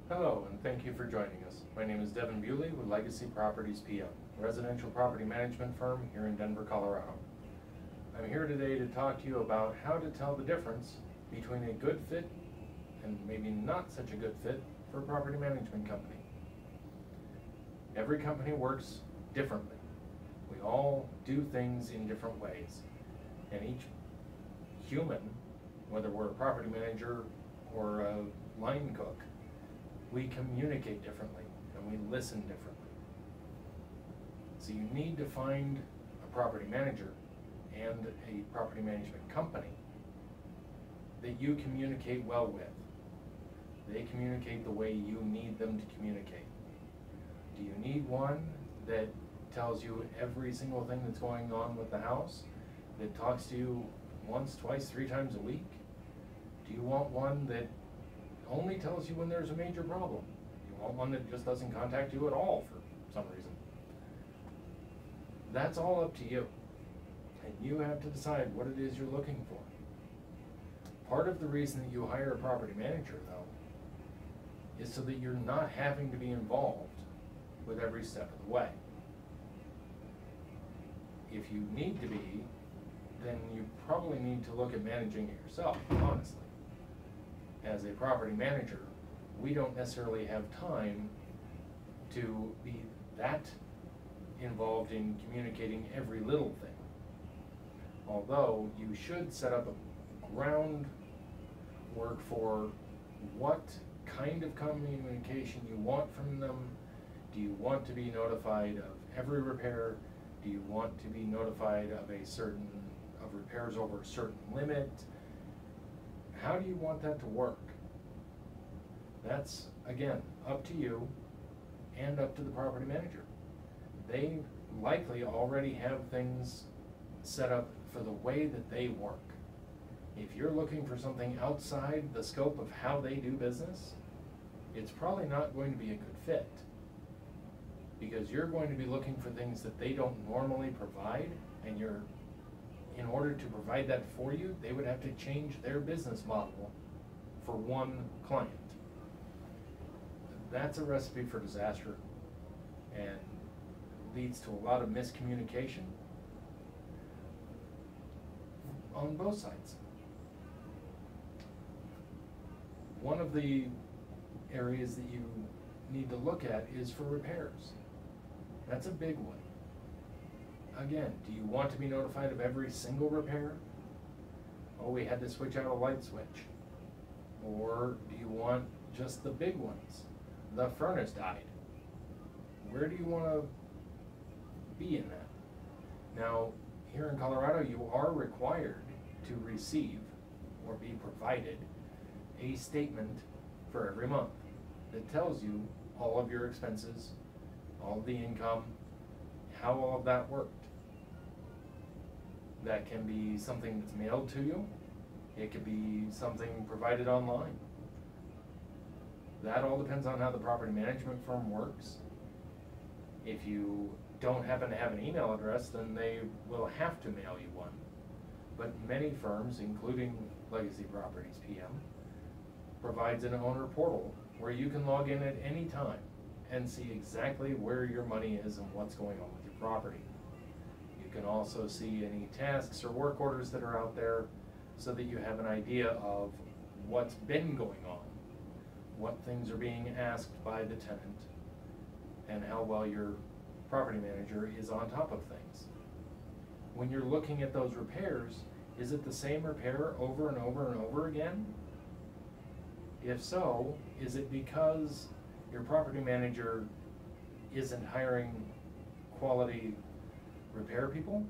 Hello, and thank you for joining us. My name is Devin Bewley with Legacy Properties PM, a residential property management firm here in Denver, Colorado. I'm here today to talk to you about how to tell the difference between a good fit and maybe not such a good fit for a property management company. Every company works differently. We all do things in different ways, and each human, whether we're a property manager or a line cook, we communicate differently and we listen differently. So you need to find a property manager and a property management company that you communicate well with. They communicate the way you need them to communicate. Do you need one that tells you every single thing that's going on with the house, that talks to you once, twice, 3 times a week? Do you want one that only tells you when there's a major problem? You want one that just doesn't contact you at all for some reason? That's all up to you. And you have to decide what it is you're looking for. Part of the reason that you hire a property manager, though, is so that you're not having to be involved with every step of the way. If you need to be, then you probably need to look at managing it yourself, honestly. As a property manager, we don't necessarily have time to be that involved in communicating every little thing. Although you should set up a groundwork for what kind of communication you want from them. Do you want to be notified of every repair? Do you want to be notified of repairs over a certain limit? How do you want that to work? That's, again, up to you and up to the property manager. They likely already have things set up for the way that they work. If you're looking for something outside the scope of how they do business, it's probably not going to be a good fit, because you're going to be looking for things that they don't normally provide, and in order to provide that for you, they would have to change their business model for one client. That's a recipe for disaster and leads to a lot of miscommunication on both sides. One of the areas that you need to look at is for repairs. That's a big one. Again, do you want to be notified of every single repair? Oh, we had to switch out a light switch. Or do you want just the big ones? The furnace died. Where do you want to be in that? Now, here in Colorado, you are required to receive or be provided a statement for every month that tells you all of your expenses, all of the income, how all of that worked. That can be something that's mailed to you. It could be something provided online. That all depends on how the property management firm works. If you don't happen to have an email address, then they will have to mail you one. But many firms, including Legacy Properties PM, provides an owner portal where you can log in at any time and see exactly where your money is and what's going on with your property. You can also see any tasks or work orders that are out there so that you have an idea of what's been going on, what things are being asked by the tenant, and how well your property manager is on top of things. When you're looking at those repairs, is it the same repair over and over and over again? If so, is it because your property manager isn't hiring quality repair people?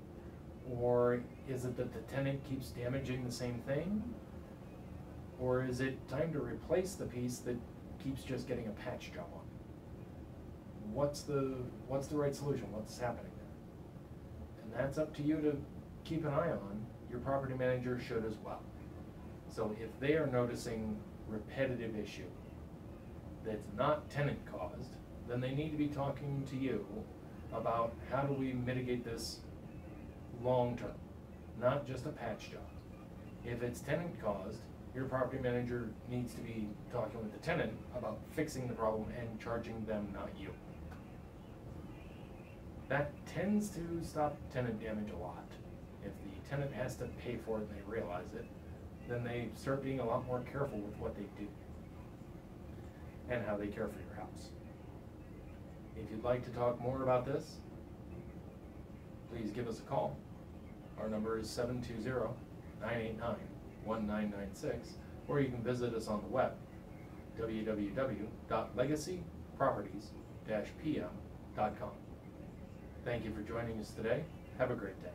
Or is it that the tenant keeps damaging the same thing? Or is it time to replace the piece that keeps just getting a patch job on? What's the right solution? What's happening there? And that's up to you to keep an eye on. Your property manager should as well. So if they are noticing repetitive issue that's not tenant caused, then they need to be talking to you about how do we mitigate this long term, not just a patch job. If it's tenant caused, Your property manager needs to be talking with the tenant about fixing the problem and charging them, not you. That tends to stop tenant damage a lot. If the tenant has to pay for it and they realize it, then they start being a lot more careful with what they do and how they care for your house. If you'd like to talk more about this, please give us a call. Our number is 720-989-1996, or you can visit us on the web, www.legacyproperties-pm.com. Thank you for joining us today. Have a great day.